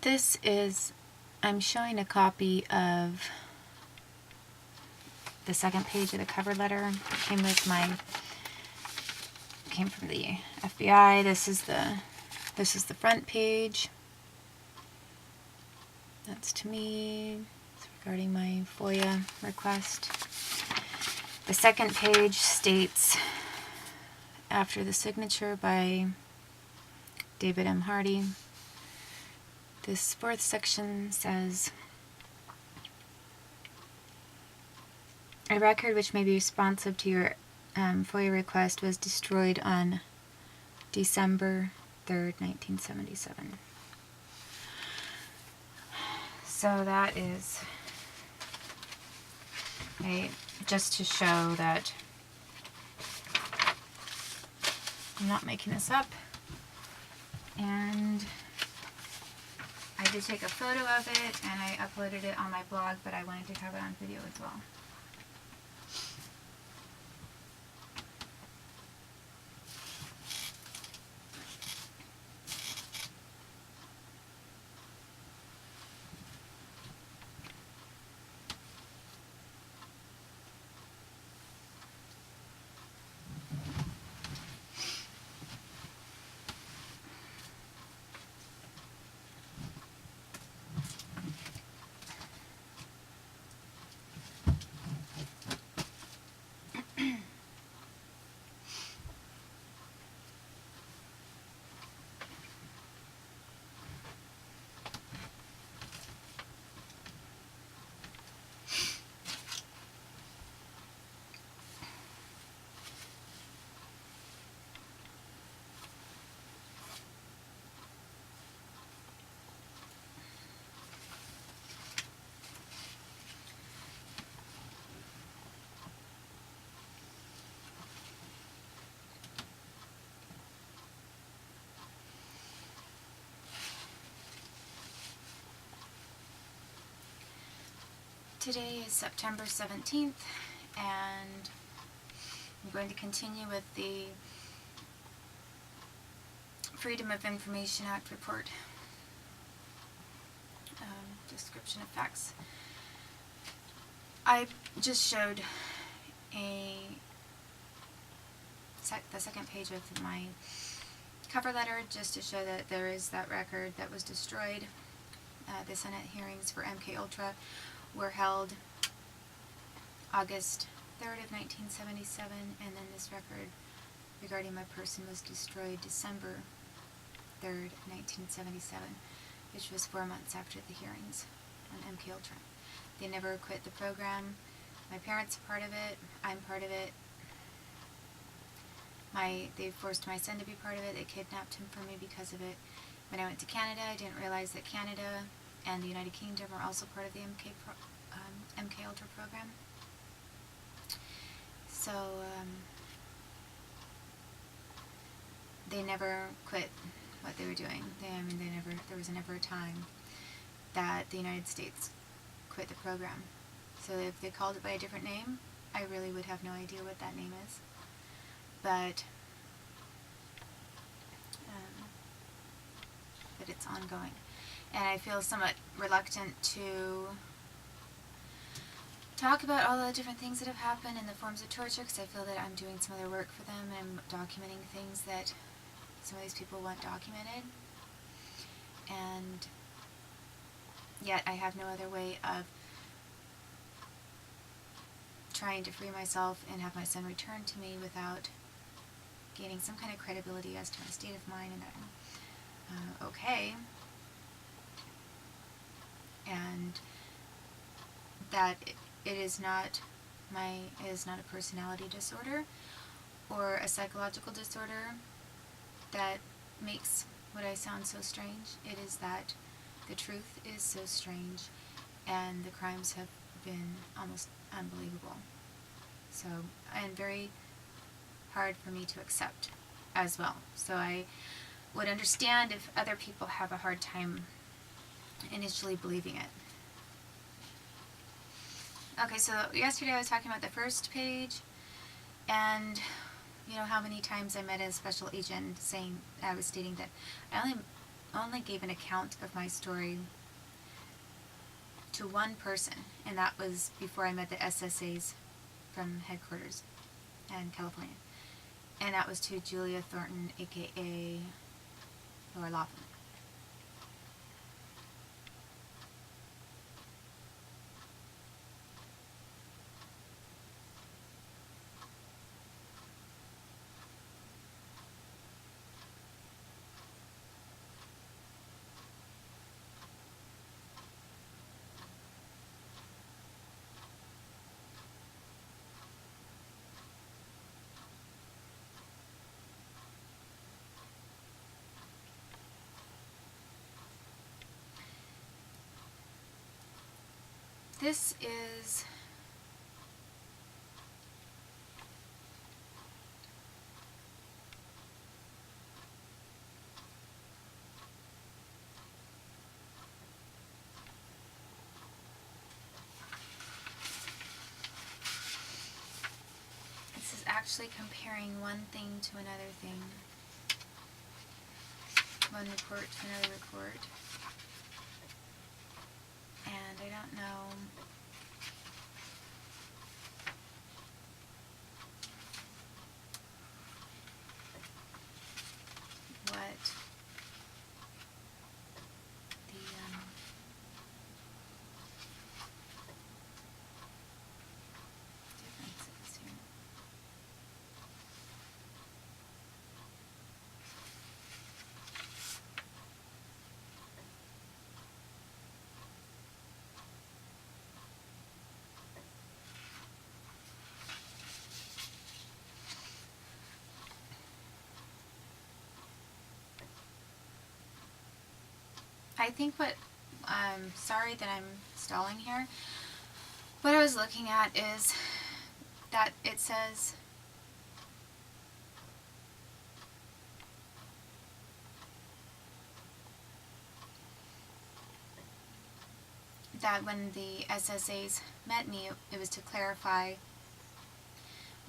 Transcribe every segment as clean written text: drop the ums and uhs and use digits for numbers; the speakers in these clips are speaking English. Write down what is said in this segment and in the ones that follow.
This is, I'm showing a copy of the second page of the cover letter. It came from the FBI. This is the front page. That's to me. It's regarding my FOIA request. The second page states, after the signature by David M. Hardy, this fourth section says, a record which may be responsive to your FOIA request was destroyed on December 3rd, 1977. So that is just to show that I'm not making this up. And I did take a photo of it and I uploaded it on my blog, but I wanted to have it on video as well. Today is September 17th, and I'm going to continue with the Freedom of Information Act report, description of facts. I just showed the second page of my cover letter just to show that there is that record that was destroyed. The Senate hearings for MKUltra were held August 3rd of 1977, and then this record regarding my person was destroyed December 3rd, 1977, which was 4 months after the hearings on MKUltra. They never quit the program. My parents are part of it. I'm part of it. They forced my son to be part of it. They kidnapped him from me because of it. When I went to Canada, I didn't realize that Canada and the United Kingdom are also part of the MKUltra program. So they never quit what they were doing. There was never a time that the United States quit the program. So if they called it by a different name, I really would have no idea what that name is. But it's ongoing. And I feel somewhat reluctant to talk about all the different things that have happened in the forms of torture, because I feel that I'm doing some other work for them and I'm documenting things that some of these people want documented. And yet I have no other way of trying to free myself and have my son returned to me without gaining some kind of credibility as to my state of mind and that I'm okay. And that it is not a personality disorder or a psychological disorder that makes what I sound so strange. It is that the truth is so strange and the crimes have been almost unbelievable. So, and very hard for me to accept as well. So I would understand if other people have a hard time initially believing it. Okay, so yesterday I was talking about the first page, and you know how many times I met a special agent I was stating that I only only gave an account of my story to one person, and that was before I met the SSAs from headquarters in California. And that was to Julia Thornton, aka Laura Laughlin. This is actually comparing one thing to another thing. One report to another report. And I don't know what the difference is here. I think I'm sorry that I'm stalling here. What I was looking at is that it says that when the SSAs met me, it was to clarify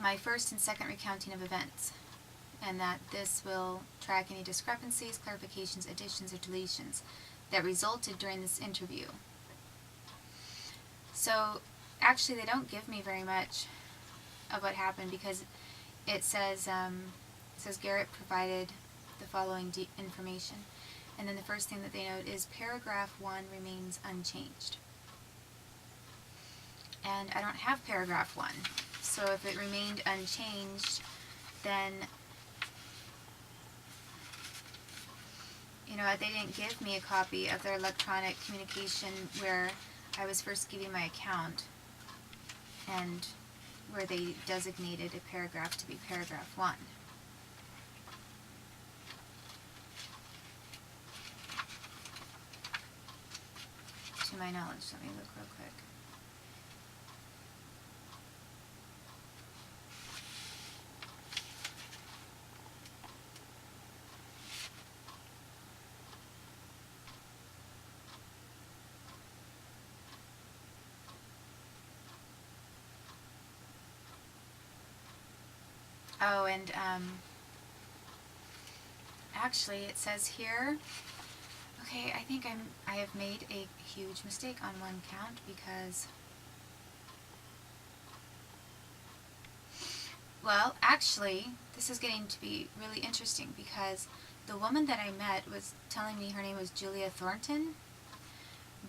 my first and second recounting of events, and that this will track any discrepancies, clarifications, additions, or deletions that resulted during this interview. So actually they don't give me very much of what happened, because it says Garrett provided the following information, and then the first thing that they note is paragraph 1 remains unchanged. And I don't have paragraph 1, so if it remained unchanged, then they didn't give me a copy of their electronic communication where I was first giving my account, and where they designated a paragraph to be paragraph 1. To my knowledge, let me look real quick. Oh, and actually it says here, okay, I think I have made a huge mistake on one count, because, well, actually, this is getting to be really interesting, because the woman that I met was telling me her name was Julia Thornton,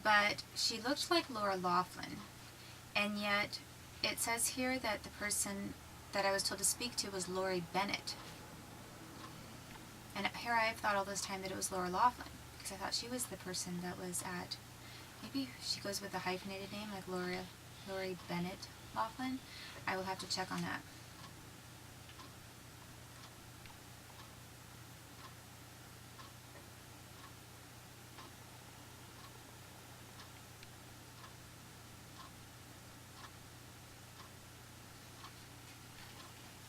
but she looked like Laura Laughlin, and yet it says here that the person that I was told to speak to was Lori Bennett. And here I have thought all this time that it was Laura Laughlin, because I thought she was the person that was at, maybe she goes with a hyphenated name, like Lori Bennett Laughlin. I will have to check on that.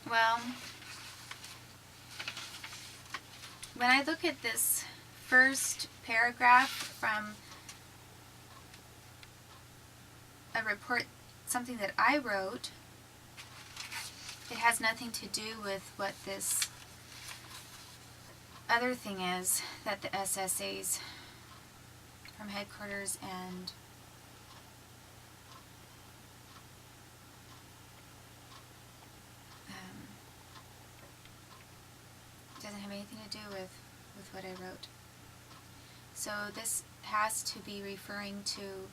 Well, when I look at this first paragraph from a report, something that I wrote, it has nothing to do with what this other thing is that the SSAs from headquarters and doesn't have anything to do with what I wrote. So this has to be referring to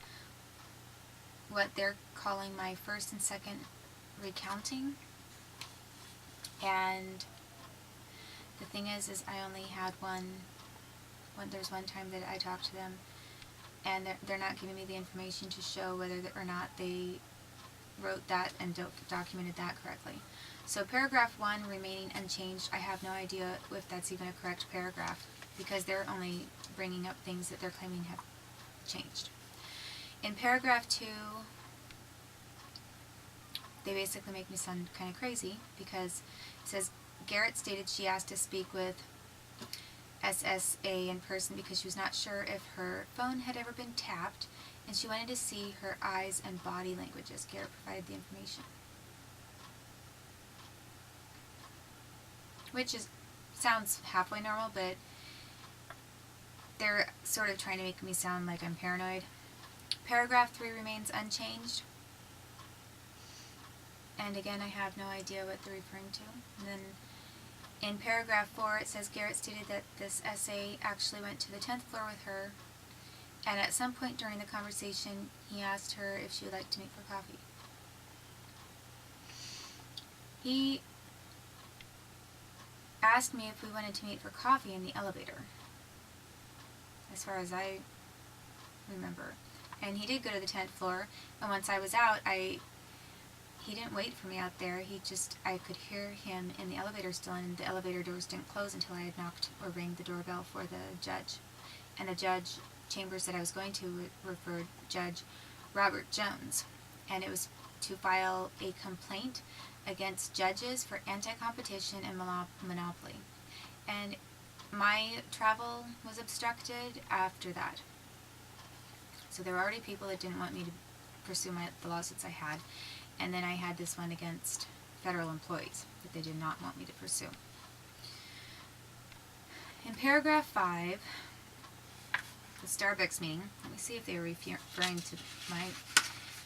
what they're calling my first and second recounting. And the thing is I only had there's one time that I talked to them, and they're not giving me the information to show whether or not they wrote that and documented that correctly. So paragraph 1 remaining unchanged, I have no idea if that's even a correct paragraph, because they're only bringing up things that they're claiming have changed. In paragraph 2, they basically make me sound kind of crazy, because it says, Garrett stated she asked to speak with SSA in person because she was not sure if her phone had ever been tapped, and she wanted to see her eyes and body languages. Garrett provided the information. Which sounds halfway normal, but they're sort of trying to make me sound like I'm paranoid. Paragraph 3 remains unchanged. And again, I have no idea what they're referring to. And then in paragraph 4, it says Garrett stated that this SA actually went to the 10th floor with her, and at some point during the conversation, he asked her if she would like to meet for coffee. He asked me if we wanted to meet for coffee in the elevator, as far as I remember. And he did go to the 10th floor, and once I was out, he didn't wait for me out there. I could hear him in the elevator still, and the elevator doors didn't close until I had knocked or rang the doorbell for the judge. And the judge chambers that I was going to referred Judge Robert Jones, and it was to file a complaint against judges for anti-competition and monopoly. And my travel was obstructed after that. So there were already people that didn't want me to pursue the lawsuits I had. And then I had this one against federal employees that they did not want me to pursue. In paragraph 5, the Starbucks meeting, let me see if they were referring to my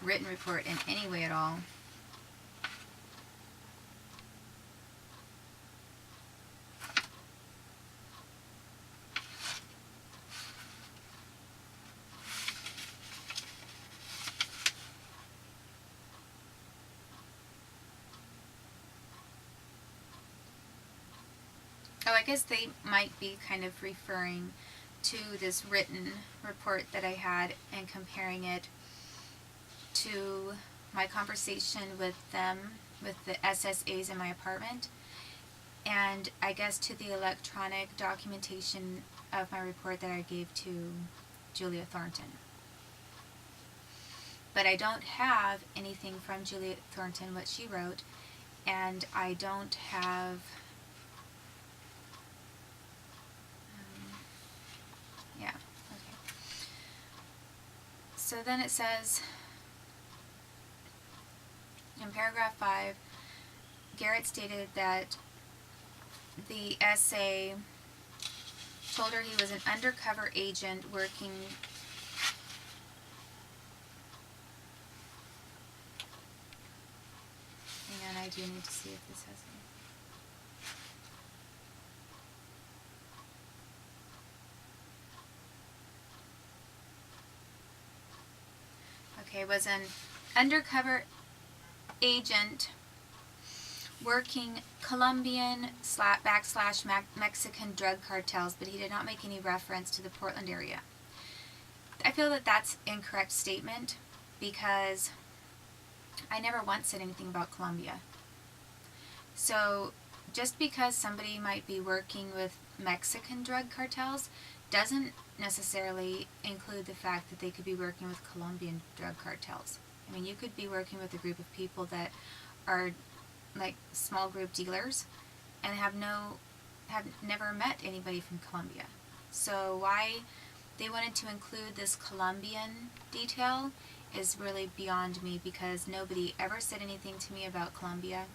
written report in any way at all. Oh, I guess they might be kind of referring to this written report that I had and comparing it to my conversation with them, with the SSAs in my apartment, and I guess to the electronic documentation of my report that I gave to Julia Thornton. But I don't have anything from Julia Thornton, what she wrote, and I don't have... yeah, okay. So then it says, in paragraph 5, Garrett stated that the SA told her he was an undercover agent working... hang on, I do need to see if this has any... okay, was an undercover agent working Colombian / Mexican drug cartels, but he did not make any reference to the Portland area. I feel that that's an incorrect statement, because I never once said anything about Colombia. So just because somebody might be working with Mexican drug cartels doesn't necessarily include the fact that they could be working with Colombian drug cartels. I mean, you could be working with a group of people that are like small group dealers and have never met anybody from Colombia. So why they wanted to include this Colombian detail is really beyond me, because nobody ever said anything to me about Colombia.